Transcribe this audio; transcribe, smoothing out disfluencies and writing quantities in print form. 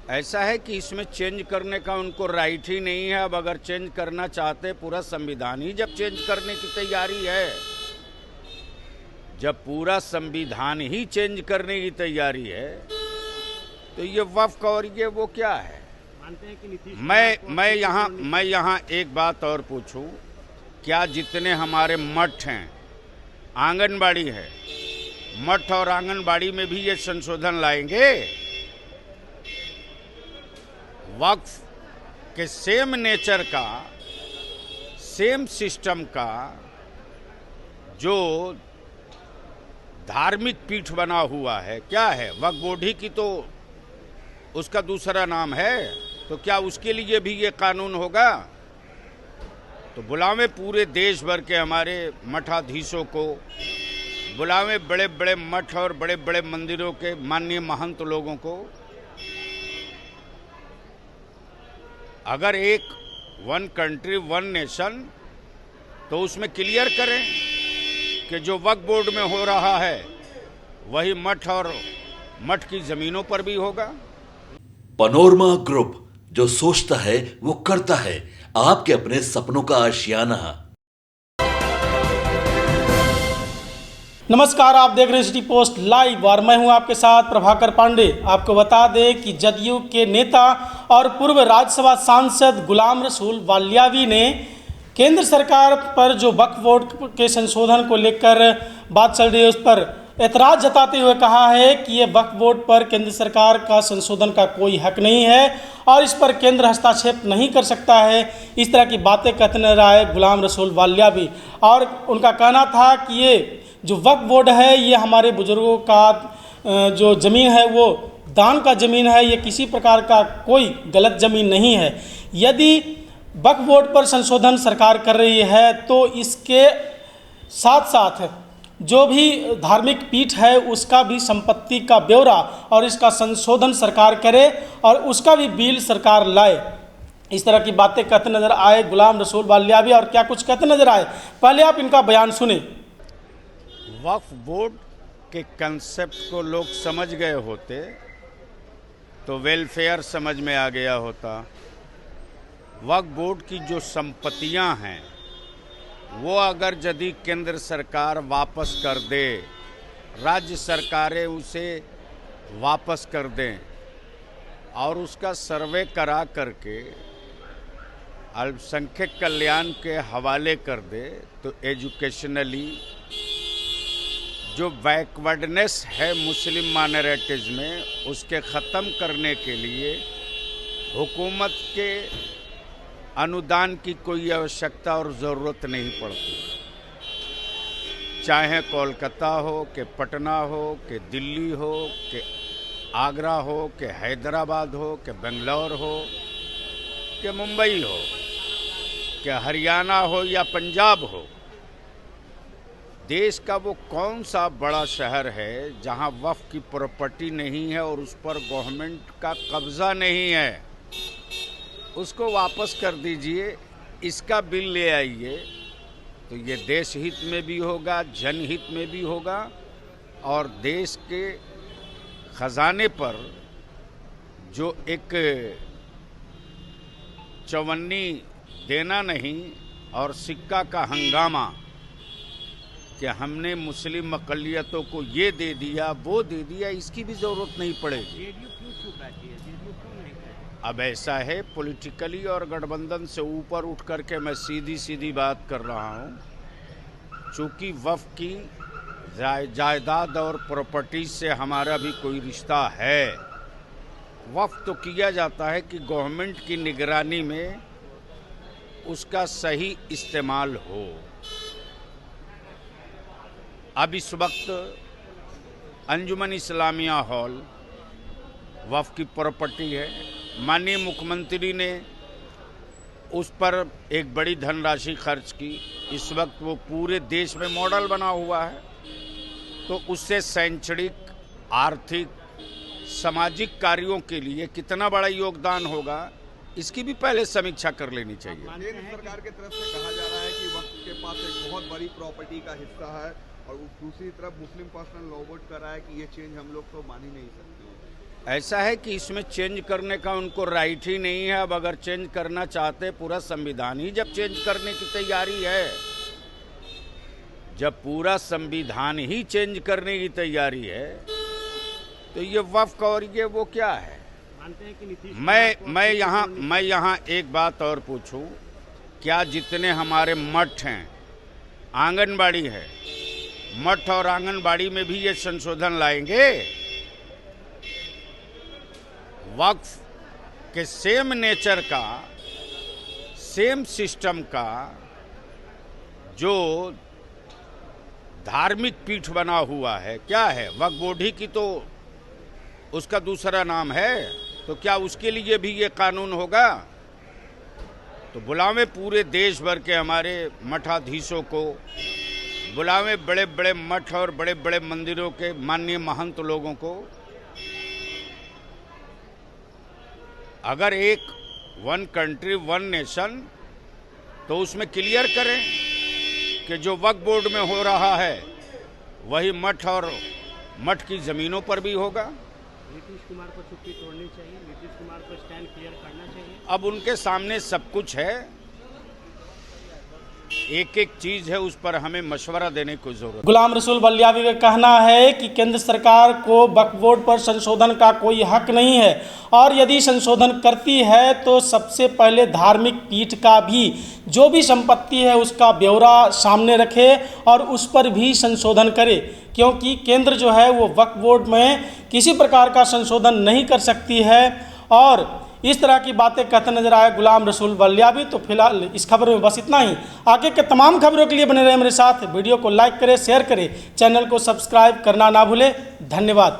ऐसा है कि इसमें चेंज करने का उनको राइट ही नहीं है। अब अगर चेंज करना चाहते, पूरा संविधान ही जब चेंज करने की तैयारी है, जब पूरा संविधान ही चेंज करने की तैयारी है, तो ये वक्फ और ये वो क्या है? मानते हैं कि नीतीश मैं यहाँ एक बात और पूछूं, क्या जितने हमारे मठ हैं, आंगनबाड़ी है, मठ और आंगनबाड़ी में भी ये संशोधन लाएंगे? वक्फ के सेम नेचर का, सेम सिस्टम का जो धार्मिक पीठ बना हुआ है, क्या है? वक्फ बोर्ड ही की तो उसका दूसरा नाम है, तो क्या उसके लिए भी ये कानून होगा? तो बुलावे पूरे देश भर के हमारे मठाधीशों को, बुलावे बड़े बड़े मठ और बड़े बड़े मंदिरों के माननीय महंत लोगों को। अगर एक वन कंट्री वन नेशन, तो उसमें क्लियर करें कि जो वक्फ बोर्ड में हो रहा है वही मठ और मठ की जमीनों पर भी होगा। पनोरमा ग्रुप, जो सोचता है वो करता है। आपके अपने सपनों का आशियाना। नमस्कार, आप देख रहे हैं सिटी पोस्ट लाइव और मैं हूं आपके साथ प्रभाकर पांडे। आपको बता दें कि जदयू के नेता और पूर्व राज्यसभा सांसद गुलाम रसूल वालियावी ने केंद्र सरकार पर जो वक्फ बोर्ड के संशोधन को लेकर बात चल रही है उस पर ऐतराज़ जताते हुए कहा है कि ये वक्फ बोर्ड पर केंद्र सरकार का संशोधन का कोई हक नहीं है और इस पर केंद्र हस्तक्षेप नहीं कर सकता है। इस तरह की बातें कहते नजर आए गुलाम रसूल वालियावी, और उनका कहना था कि ये जो वक्फ बोर्ड है ये हमारे बुजुर्गों का जो ज़मीन है वो दान का ज़मीन है, ये किसी प्रकार का कोई गलत ज़मीन नहीं है। यदि वक्फ बोर्ड पर संशोधन सरकार कर रही है तो इसके साथ साथ जो भी धार्मिक पीठ है उसका भी संपत्ति का ब्यौरा और इसका संशोधन सरकार करे और उसका भी बिल सरकार लाए। इस तरह की बातें कहते नजर आए गुलाम रसूल वालियावी, और क्या कुछ कहते नजर आए, पहले आप इनका बयान सुने। वक्फ बोर्ड के कंसेप्ट को लोग समझ गए होते तो वेलफेयर समझ में आ गया होता। वक्फ बोर्ड की जो संपत्तियां हैं वो अगर यदि केंद्र सरकार वापस कर दे, राज्य सरकारें उसे वापस कर दें और उसका सर्वे करा करके अल्पसंख्यक कल्याण के हवाले कर दे, तो एजुकेशनली जो बैकवर्डनेस है मुस्लिम माइनॉरिटीज़ में, उसके ख़त्म करने के लिए हुकूमत के अनुदान की कोई आवश्यकता और ज़रूरत नहीं पड़ती। चाहे कोलकाता हो कि पटना हो कि दिल्ली हो कि आगरा हो कि हैदराबाद हो कि बेंगलोर हो कि मुंबई हो कि हरियाणा हो या पंजाब हो, देश का वो कौन सा बड़ा शहर है जहां वक्फ की प्रॉपर्टी नहीं है और उस पर गवर्नमेंट का कब्जा नहीं है, उसको वापस कर दीजिए, इसका बिल ले आइए, तो ये देश हित में भी होगा, जनहित में भी होगा और देश के खजाने पर जो एक चवन्नी देना नहीं और सिक्का का हंगामा कि हमने मुस्लिम अक़लियतों को ये दे दिया वो दे दिया, इसकी भी ज़रूरत नहीं पड़ेगी। अब ऐसा है, पॉलिटिकली और गठबंधन से ऊपर उठ करके मैं सीधी सीधी बात कर रहा हूँ। चूँकि वक्फ की जायदाद और प्रॉपर्टी से हमारा भी कोई रिश्ता है, वक्फ तो किया जाता है कि गवर्नमेंट की निगरानी में उसका सही इस्तेमाल हो। अब इस वक्त अंजुमन इस्लामिया हॉल वक्फ की प्रॉपर्टी है। माननीय मुख्यमंत्री ने उस पर एक बड़ी धनराशि खर्च की। इस वक्त वो पूरे देश में मॉडल बना हुआ है, तो उससे शैक्षणिक, आर्थिक, सामाजिक कार्यों के लिए कितना बड़ा योगदान होगा, इसकी भी पहले समीक्षा कर लेनी चाहिए। केंद्र सरकार की तरफ से कहा जा रहा है कि वक्फ के पास एक बहुत बड़ी प्रॉपर्टी का हिस्सा है और दूसरी तरफ मुस्लिम पर्सनल लॉ बोर्ड कर रहा है कि ये चेंज हम लोग तो मान ही नहीं सकते। ऐसा है कि इसमें चेंज करने का उनको राइट ही नहीं है। अब अगर चेंज करना चाहते, पूरा संविधान ही जब चेंज करने की तैयारी है, जब पूरा संविधान ही चेंज करने की तैयारी है, तो ये वक्फ और ये वो क्या है? मानते हैं कि नीतीश मैं यहाँ एक बात और पूछूं, क्या जितने हमारे मठ हैं, आंगनबाड़ी है, मठ और आंगनबाड़ी में भी ये संशोधन लाएंगे? वक्फ के सेम नेचर का, सेम सिस्टम का जो धार्मिक पीठ बना हुआ है, क्या है? वक्फ बोर्ड ही की तो उसका दूसरा नाम है, तो क्या उसके लिए भी ये कानून होगा? तो बुलावें पूरे देश भर के हमारे मठाधीशों को, बुलावें बड़े बड़े मठ और बड़े बड़े मंदिरों के माननीय महंत लोगों को। अगर एक वन कंट्री वन नेशन, तो उसमें क्लियर करें कि जो वक्फ बोर्ड में हो रहा है वही मठ और मठ की ज़मीनों पर भी होगा। नीतीश कुमार को चुप्पी तोड़नी चाहिए, नीतीश कुमार को स्टैंड क्लियर करना चाहिए। अब उनके सामने सब कुछ है, एक एक चीज है, उस पर हमें मशवरा देने की जरूरत। गुलाम रसूल वालियावी का कहना है कि केंद्र सरकार को वक्फ बोर्ड पर संशोधन का कोई हक नहीं है, और यदि संशोधन करती है तो सबसे पहले धार्मिक पीठ का भी जो भी संपत्ति है उसका ब्यौरा सामने रखे और उस पर भी संशोधन करे, क्योंकि केंद्र जो है वो वक्फ बोर्ड में किसी प्रकार का संशोधन नहीं कर सकती है। और इस तरह की बातें कहते नजर आए गुलाम रसूल वालियावी। तो फिलहाल इस खबर में बस इतना ही। आगे के तमाम खबरों के लिए बने रहे मेरे साथ। वीडियो को लाइक करें, शेयर करें, चैनल को सब्सक्राइब करना ना भूलें। धन्यवाद।